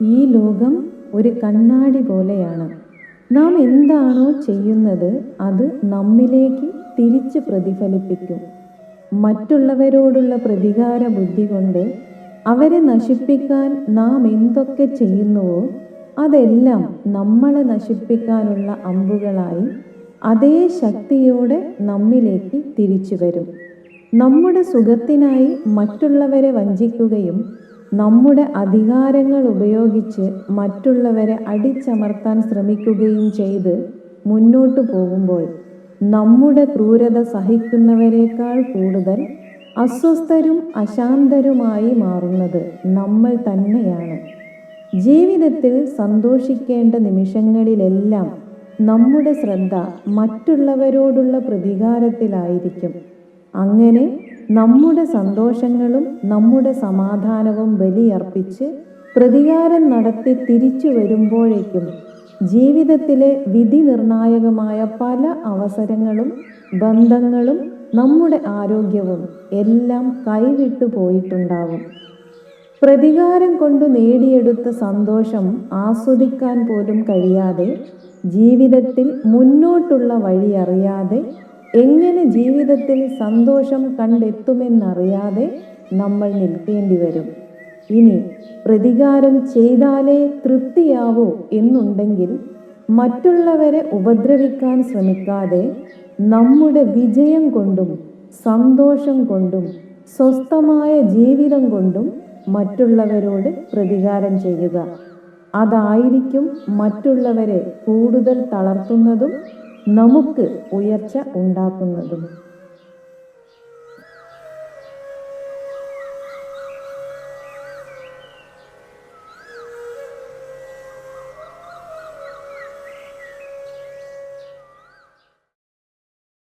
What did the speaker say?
ഈ ലോകം ഒരു കണ്ണാടി പോലെയാണ്. നാം എന്താണോ ചെയ്യുന്നത് അത് നമ്മിലേക്ക് തിരിച്ച് പ്രതിഫലിപ്പിക്കും. മറ്റുള്ളവരോടുള്ള പ്രതികാര ബുദ്ധി കൊണ്ട് അവരെ നശിപ്പിക്കാൻ നാം എന്തൊക്കെ ചെയ്യുന്നുവോ അതെല്ലാം നമ്മളെ നശിപ്പിക്കാനുള്ള അമ്പുകളായി അതേ ശക്തിയോടെ നമ്മിലേക്ക് തിരിച്ചു വരും. നമ്മുടെ സുഖത്തിനായി മറ്റുള്ളവരെ വഞ്ചിക്കുകയും നമ്മുടെ അധികാരങ്ങൾ ഉപയോഗിച്ച് മറ്റുള്ളവരെ അടിച്ചമർത്താൻ ശ്രമിക്കുകയും ചെയ്ത് മുന്നോട്ടു പോകുമ്പോൾ നമ്മുടെ ക്രൂരത സഹിക്കുന്നവരെക്കാൾ കൂടുതൽ അസ്വസ്ഥരും അശാന്തരുമായി മാറുന്നത് നമ്മൾ തന്നെയാണ്. ജീവിതത്തിൽ സന്തോഷിക്കേണ്ട നിമിഷങ്ങളിലെല്ലാം നമ്മുടെ ശ്രദ്ധ മറ്റുള്ളവരോടുള്ള പ്രതികാരത്തിലായിരിക്കും. അങ്ങനെ നമ്മുടെ സന്തോഷങ്ങളും നമ്മുടെ സമാധാനവും ബലിയർപ്പിച്ച് പ്രതികാരം നടത്തി തിരിച്ചു വരുമ്പോഴേക്കും ജീവിതത്തിലെ വിധി നിർണായകമായ പല അവസരങ്ങളും ബന്ധങ്ങളും നമ്മുടെ ആരോഗ്യവും എല്ലാം കൈവിട്ടു പോയിട്ടുണ്ടാവും. പ്രതികാരം കൊണ്ട് നേടിയെടുത്ത സന്തോഷം ആസ്വദിക്കാൻ പോലും കഴിയാതെ, ജീവിതത്തിൽ മുന്നോട്ടുള്ള വഴി അറിയാതെ, എങ്ങനെ ജീവിതത്തിൽ സന്തോഷം കണ്ടെത്തുമെന്നറിയാതെ നമ്മൾ നിൽക്കേണ്ടി വരും. ഇനി പ്രതികാരം ചെയ്താലേ തൃപ്തിയാവൂ എന്നുണ്ടെങ്കിൽ മറ്റുള്ളവരെ ഉപദ്രവിക്കാൻ ശ്രമിക്കാതെ നമ്മുടെ വിജയം കൊണ്ടും സന്തോഷം കൊണ്ടും സ്വസ്ഥമായ ജീവിതം കൊണ്ടും മറ്റുള്ളവരോട് പ്രതികാരം ചെയ്യുക. അതായിരിക്കും മറ്റുള്ളവരെ കൂടുതൽ തളർത്തുന്നതും നമുക്ക് ഉയർച്ച ഉണ്ടാക്കുന്നതും.